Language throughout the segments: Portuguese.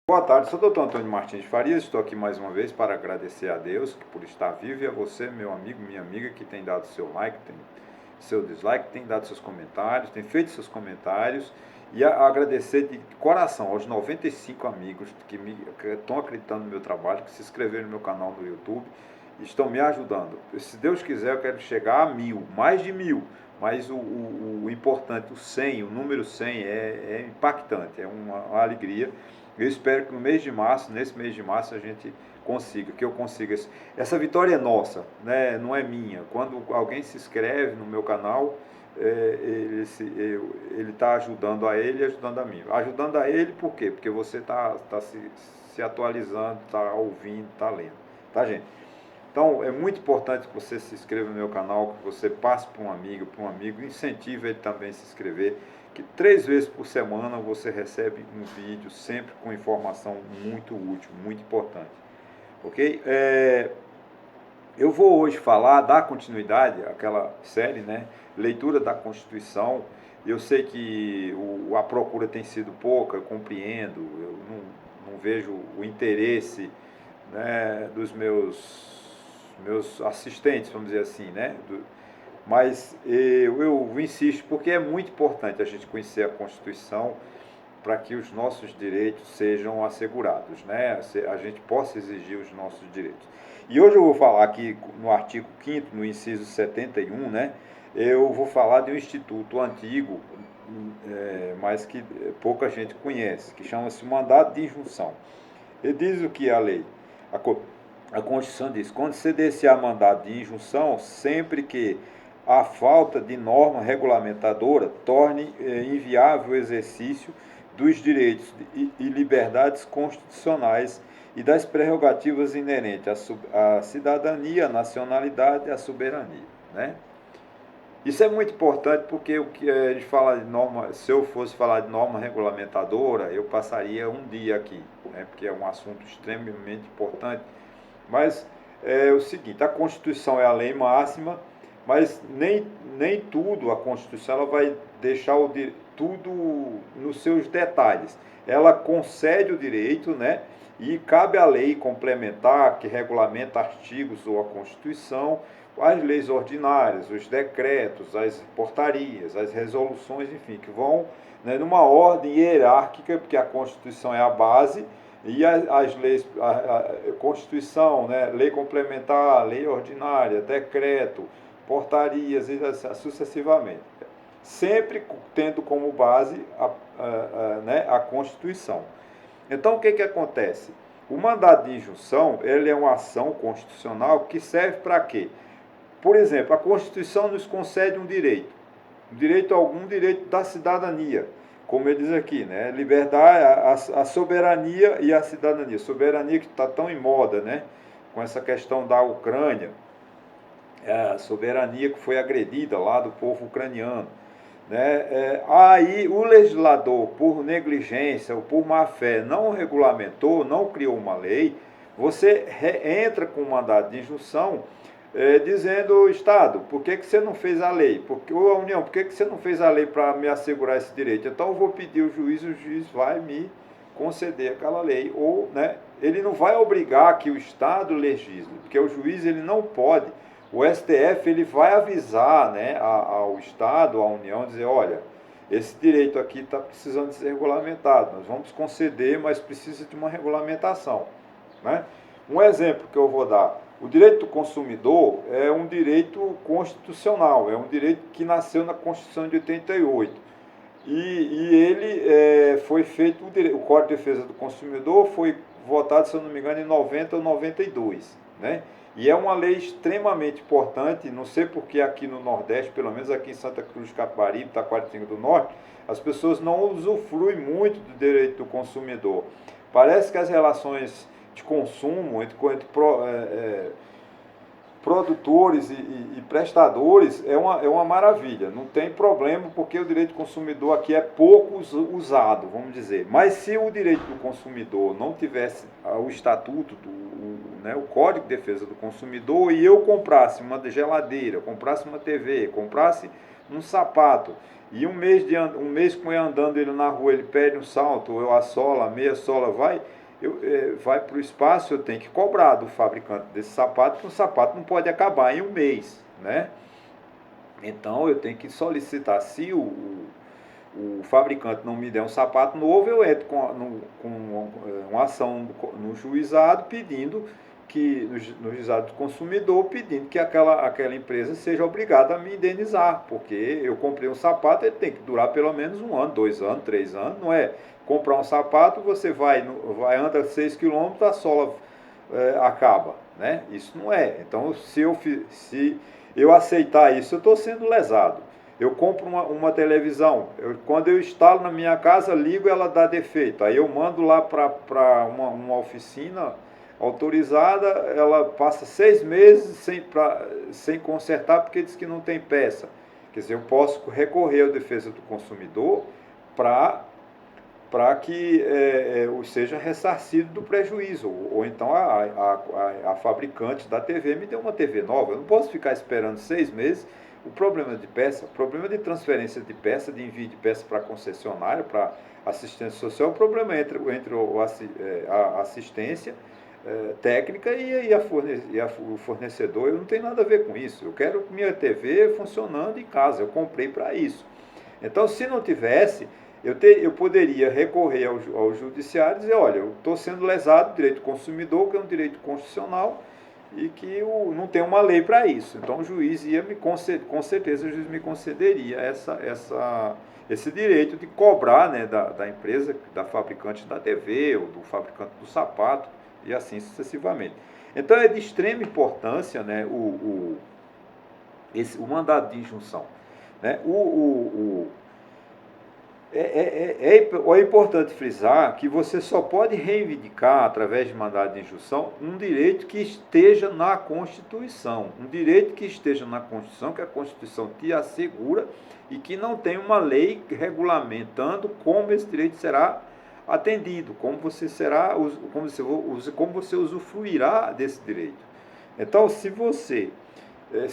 Boa tarde, sou o Dr. Antônio Martins de Farias, estou aqui mais uma vez para agradecer a Deus por estar vivo e a você, meu amigo, minha amiga, que tem dado seu like, tem seu dislike, tem dado seus comentários, tem feito seus comentários e agradecer de coração aos 95 amigos que estão acreditando no meu trabalho, que se inscreveram no meu canal no YouTube e estão me ajudando. Se Deus quiser, eu quero chegar a 1000, mais de 1000, mas o importante, o 100, o número 100 é impactante, é uma alegria. Eu espero que no mês de março, nesse mês de março, a gente consiga, que eu consiga. Essa vitória é nossa, né? Não é minha. Quando alguém se inscreve no meu canal, ele está ajudando a ele e ajudando a mim. Ajudando a ele por quê? Porque você está se atualizando, está ouvindo, está lendo. Tá, gente? Então, é muito importante que você se inscreva no meu canal, que você passe para um amigo, incentive ele também a se inscrever, que 3 vezes por semana você recebe um vídeo sempre com informação muito útil, muito importante. Ok? Eu vou hoje falar, dar continuidade àquela série, né? Leitura da Constituição. Eu sei que a procura tem sido pouca, eu compreendo, eu não vejo o interesse, né, dos meus assistentes, vamos dizer assim, né? Mas eu insisto porque é muito importante a gente conhecer a Constituição para que os nossos direitos sejam assegurados, né? A gente possa exigir os nossos direitos. E hoje eu vou falar aqui no artigo 5º, no inciso 71, né? Eu vou falar de um instituto antigo, mas que pouca gente conhece, que chama-se mandado de injunção. Ele diz o que é a lei? A Constituição diz: quando se desse-á mandado de injunção, sempre que a falta de norma regulamentadora torne inviável o exercício dos direitos e liberdades constitucionais e das prerrogativas inerentes à cidadania, à nacionalidade e à soberania, né? Isso é muito importante porque o que a gente fala de norma, se eu fosse falar de norma regulamentadora, eu passaria um dia aqui, né? Porque é um assunto extremamente importante. Mas é o seguinte, a Constituição é a lei máxima, mas nem tudo a Constituição ela vai deixar tudo nos seus detalhes. Ela concede o direito, né? E cabe à lei complementar que regulamenta artigos ou a Constituição, as leis ordinárias, os decretos, as portarias, as resoluções, enfim, que vão, né, numa ordem hierárquica, porque a Constituição é a base, e as leis, a Constituição, né, lei complementar, lei ordinária, decreto, portarias e assim, sucessivamente. Sempre tendo como base né, a Constituição. Então, o que acontece? O mandado de injunção, ele é uma ação constitucional que serve para quê? Por exemplo, a Constituição nos concede um direito algum, direito da cidadania, como ele diz aqui, né? Liberdade, a soberania e a cidadania. Soberania que está tão em moda, né? Com essa questão da Ucrânia, a soberania que foi agredida lá do povo ucraniano. Né? Aí o legislador, por negligência ou por má fé, não regulamentou, não criou uma lei, você entra com um mandado de injunção dizendo, Estado, por que você não fez a lei? Ou a União, por que você não fez a lei para me assegurar esse direito? Então eu vou pedir o juiz vai me conceder aquela lei. Ou, né, ele não vai obrigar que o Estado legisle, porque o juiz ele não pode. O STF ele vai avisar, né, ao Estado, à União, dizer, olha, esse direito aqui está precisando de ser regulamentado, nós vamos conceder, mas precisa de uma regulamentação. Né? Um exemplo que eu vou dar, o direito do consumidor é um direito constitucional, é um direito que nasceu na Constituição de 88. E ele foi feito, o Código de Defesa do Consumidor foi votado, se eu não me engano, em 90 ou 92, né? E é uma lei extremamente importante, não sei porque aqui no Nordeste, pelo menos aqui em Santa Cruz de Capibaribe, Taquaritinga do Norte, as pessoas não usufruem muito do direito do consumidor. Parece que as relações de consumo entre produtores e prestadores é uma maravilha, não tem problema porque o direito do consumidor aqui é pouco usado, vamos dizer. Mas se o direito do consumidor não tivesse o estatuto, né, o Código de Defesa do Consumidor, e eu comprasse uma geladeira, comprasse uma TV, comprasse um sapato, e um mês com ele andando ele na rua, ele perde um salto, ou a sola, a meia sola vai para o espaço, eu tenho que cobrar do fabricante desse sapato, porque o sapato não pode acabar em um mês, né? Então eu tenho que solicitar, se o fabricante não me der um sapato novo, eu entro com uma ação no juizado pedindo que, no juizado do consumidor, pedindo que aquela empresa seja obrigada a me indenizar, porque eu comprei um sapato, ele tem que durar pelo menos 1 ano, 2 anos, 3 anos, não é comprar um sapato, você anda 6 quilômetros, a sola acaba, né? Isso não é. Então, se eu aceitar isso, eu estou sendo lesado. Eu compro uma televisão, quando eu instalo na minha casa, ligo, ela dá defeito. Aí eu mando lá para uma oficina autorizada, ela passa 6 meses sem consertar porque diz que não tem peça. Quer dizer, eu posso recorrer à defesa do consumidor para que seja ressarcido do prejuízo. Ou então a fabricante da TV me deu uma TV nova. Eu não posso ficar esperando 6 meses. O problema de peça, o problema de transferência de peça, de envio de peça para concessionária, para assistência social, o problema é entre a assistência técnica o fornecedor. Eu não tenho nada a ver com isso. Eu quero minha TV funcionando em casa. Eu comprei para isso. Então, se não tivesse, eu poderia recorrer ao judiciário e dizer, olha, eu estou sendo lesado do direito do consumidor, que é um direito constitucional, e que não tem uma lei para isso. Então o juiz ia com certeza o juiz me concederia esse direito de cobrar, né, da empresa, da fabricante da TV, ou do fabricante do sapato, e assim sucessivamente. Então é de extrema importância, né, o mandado de injunção. Né? É importante frisar que você só pode reivindicar, através de mandado de injunção, um direito que esteja na Constituição. Um direito que esteja na Constituição, que a Constituição te assegura e que não tem uma lei regulamentando como esse direito será atendido, como você usufruirá desse direito. Então, se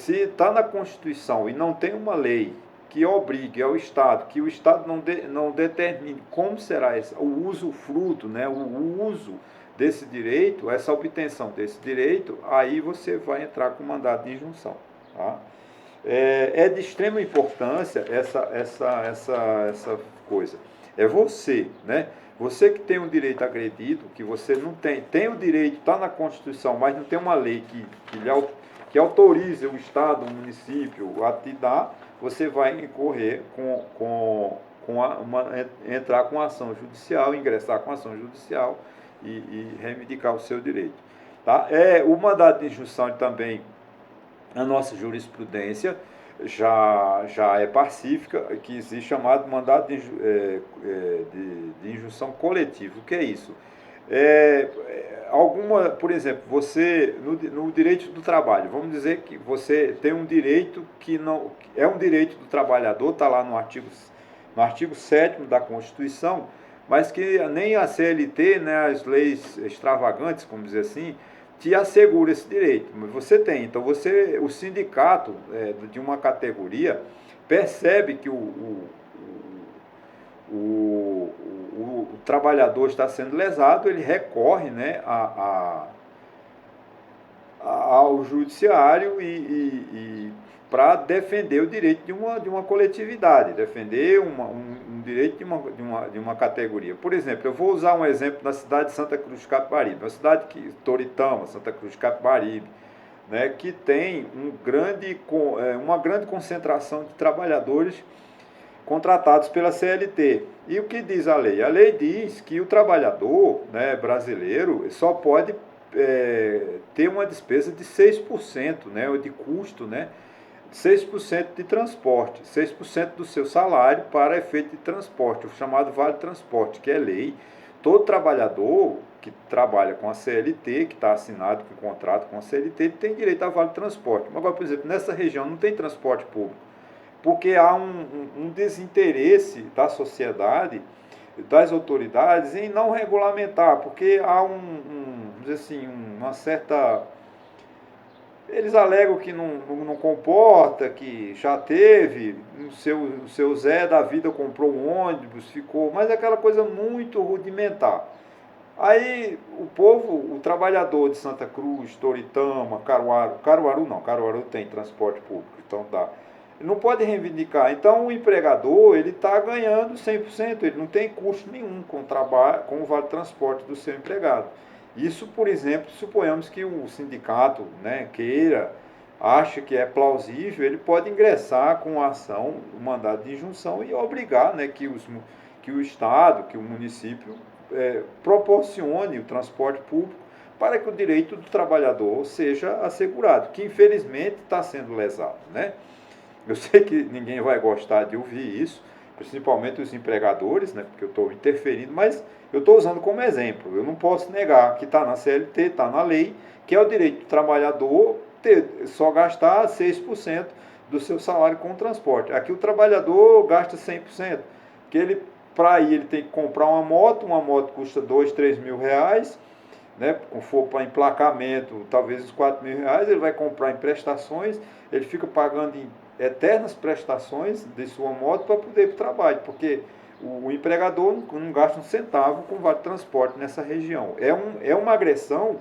está na Constituição e não tem uma lei que obrigue ao Estado, que o Estado não determine como será o usufruto, né, o uso desse direito, essa obtenção desse direito, aí você vai entrar com mandado de injunção. Tá? É de extrema importância essa coisa. É você, né? Você que tem um direito agredido, que você não tem o direito, está na Constituição, mas não tem uma lei que autorize o Estado, o município a te dar, você vai incorrer entrar com ação judicial, ingressar com ação judicial e reivindicar o seu direito. Tá? O mandado de injunção também, a nossa jurisprudência já é pacífica, que existe chamado mandado de injunção coletivo. O que é isso? Por exemplo, você, no direito do trabalho, vamos dizer que você tem um direito que não é um direito do trabalhador, está lá no artigo 7º da Constituição, mas que nem a CLT, né, as leis extravagantes, como dizer assim, te assegura esse direito. Mas você tem. Então, o sindicato de uma categoria percebe que o trabalhador está sendo lesado, ele recorre, né, ao judiciário para defender o direito de uma coletividade, defender um direito de uma categoria. Por exemplo, eu vou usar um exemplo da cidade de Santa Cruz de Capibaribe, uma cidade Toritama, Santa Cruz de Capibaribe, né, que tem uma grande concentração de trabalhadores contratados pela CLT. E o que diz a lei? A lei diz que o trabalhador, né, brasileiro só pode ter uma despesa de 6%, né, de custo, né, 6% de transporte, 6% do seu salário para efeito de transporte, o chamado Vale Transporte, que é lei. Todo trabalhador que trabalha com a CLT, que está assinado com contrato com a CLT, ele tem direito a Vale Transporte. Mas agora, por exemplo, nessa região não tem transporte público, porque há um desinteresse da sociedade, das autoridades, em não regulamentar, porque há uma certa Eles alegam que não comporta, que já teve, o seu Zé da vida comprou um ônibus, ficou, mas é aquela coisa muito rudimentar. Aí o povo, o trabalhador de Santa Cruz, Toritama, Caruaru tem transporte público, então dá. Ele não pode reivindicar. Então o empregador, ele está ganhando 100%, ele não tem custo nenhum com o trabalho, com o vale transporte do seu empregado. Isso, por exemplo, suponhamos que o sindicato, né, queira, acha que é plausível, ele pode ingressar com a ação, o mandado de injunção e obrigar, né, que o Estado, que o município proporcione o transporte público para que o direito do trabalhador seja assegurado, que infelizmente está sendo lesado, né? Eu sei que ninguém vai gostar de ouvir isso, principalmente os empregadores, né, porque eu estou interferindo, mas eu estou usando como exemplo. Eu não posso negar que está na CLT, está na lei, que é o direito do trabalhador só gastar 6% do seu salário com o transporte. Aqui o trabalhador gasta 100%, porque ele, para ir, ele tem que comprar uma moto custa 2, 3 mil reais, né, se for para emplacamento, talvez os 4 mil reais, ele vai comprar em prestações, ele fica pagando em eternas prestações de sua moto para poder ir para o trabalho, porque o empregador não gasta um centavo com vale transporte nessa região. É uma agressão,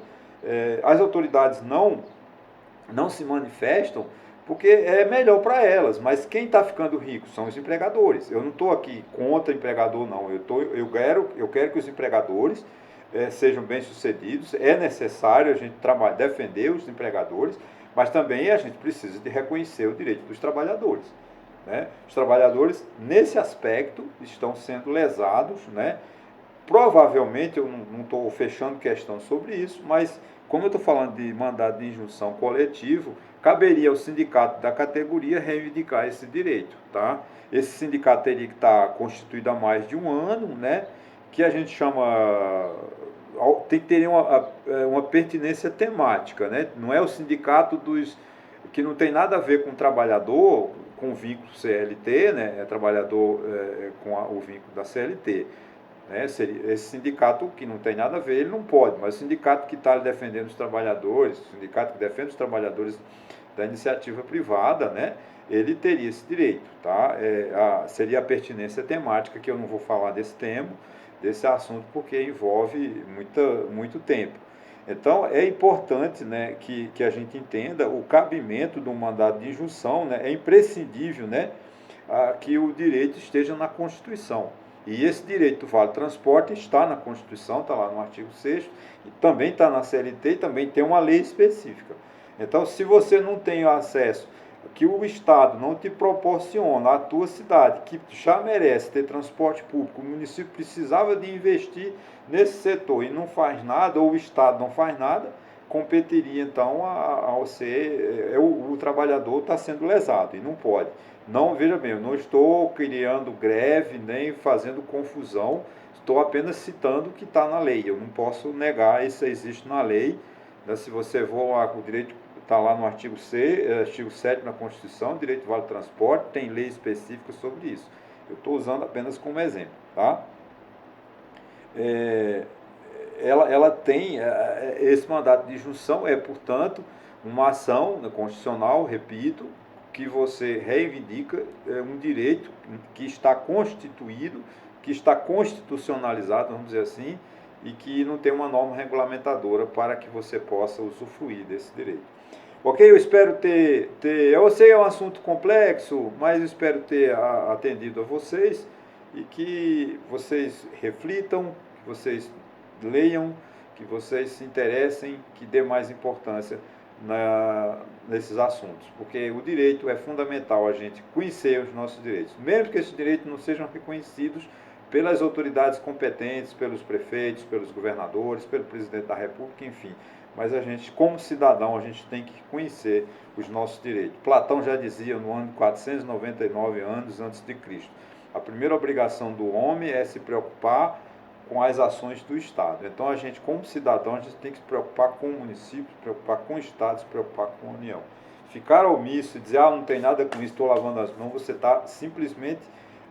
as autoridades não se manifestam porque é melhor para elas, mas quem está ficando rico são os empregadores. Eu não estou aqui contra empregador, não. Eu quero que os empregadores sejam bem-sucedidos. É necessário a gente defender os empregadores, mas também a gente precisa de reconhecer o direito dos trabalhadores. Né? Os trabalhadores, nesse aspecto, estão sendo lesados, né? Provavelmente, eu não estou fechando questão sobre isso, mas como eu estou falando de mandado de injunção coletivo, caberia ao sindicato da categoria reivindicar esse direito. Tá? Esse sindicato teria que estar constituído há mais de um ano, né? Que a gente chama, tem que ter uma pertinência temática. Né? Não é o sindicato que não tem nada a ver com o trabalhador, com o vínculo CLT, né? É trabalhador com o vínculo da CLT. Né? Esse sindicato que não tem nada a ver, ele não pode, mas o sindicato que está defendendo os trabalhadores, o sindicato que defende os trabalhadores da iniciativa privada, né? Ele teria esse direito. Tá? Seria a pertinência temática, que eu não vou falar desse assunto, porque envolve muito tempo. Então, é importante, né, que a gente entenda o cabimento do mandado de injunção, né? É imprescindível, né, que o direito esteja na Constituição. E esse direito do vale transporte está na Constituição, está lá no artigo 6º, e também está na CLT e também tem uma lei específica. Então, se você não tem acesso, que o Estado não te proporciona, a tua cidade, que já merece ter transporte público, o município precisava de investir nesse setor e não faz nada, ou o Estado não faz nada, competiria então ao ser, o trabalhador está sendo lesado e não pode. Não, veja bem, eu não estou criando greve nem fazendo confusão, estou apenas citando o que está na lei. Eu não posso negar, isso existe na lei. Né? Se você for lá, o direito está lá no artigo 7 da Constituição, direito de vale transporte, tem lei específica sobre isso. Eu estou usando apenas como exemplo. Tá? Ela tem esse mandato de injunção, portanto, uma ação constitucional, repito, que você reivindica um direito que está constituído, que está constitucionalizado, vamos dizer assim, e que não tem uma norma regulamentadora para que você possa usufruir desse direito. Ok? Eu espero eu sei que é um assunto complexo, mas eu espero ter atendido a vocês e que vocês reflitam, que vocês leiam, que vocês se interessem, que dê mais importância nesses assuntos, porque o direito é fundamental a gente conhecer os nossos direitos, mesmo que esses direitos não sejam reconhecidos pelas autoridades competentes, pelos prefeitos, pelos governadores, pelo presidente da República, enfim. Mas a gente, como cidadão, a gente tem que conhecer os nossos direitos. Platão já dizia no ano 499 anos antes de Cristo, a primeira obrigação do homem é se preocupar com as ações do Estado. Então a gente, como cidadão, a gente tem que se preocupar com o município, se preocupar com o Estado, se preocupar com a União. Ficar omisso e dizer, não tem nada com isso, estou lavando as mãos, você está simplesmente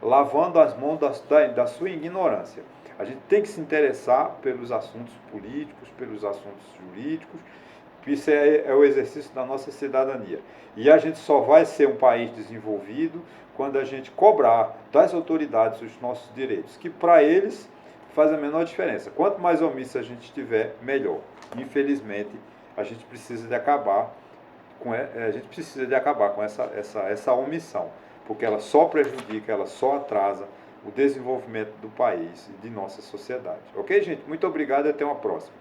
lavando as mãos da sua ignorância. A gente tem que se interessar pelos assuntos políticos, pelos assuntos jurídicos, Isso é o exercício da nossa cidadania. E a gente só vai ser um país desenvolvido quando a gente cobrar das autoridades os nossos direitos, que para eles faz a menor diferença. Quanto mais omissa a gente tiver, melhor. Infelizmente, a gente precisa de acabar com essa omissão, porque ela só prejudica, ela só atrasa o desenvolvimento do país e de nossa sociedade. Ok, gente? Muito obrigado e até uma próxima.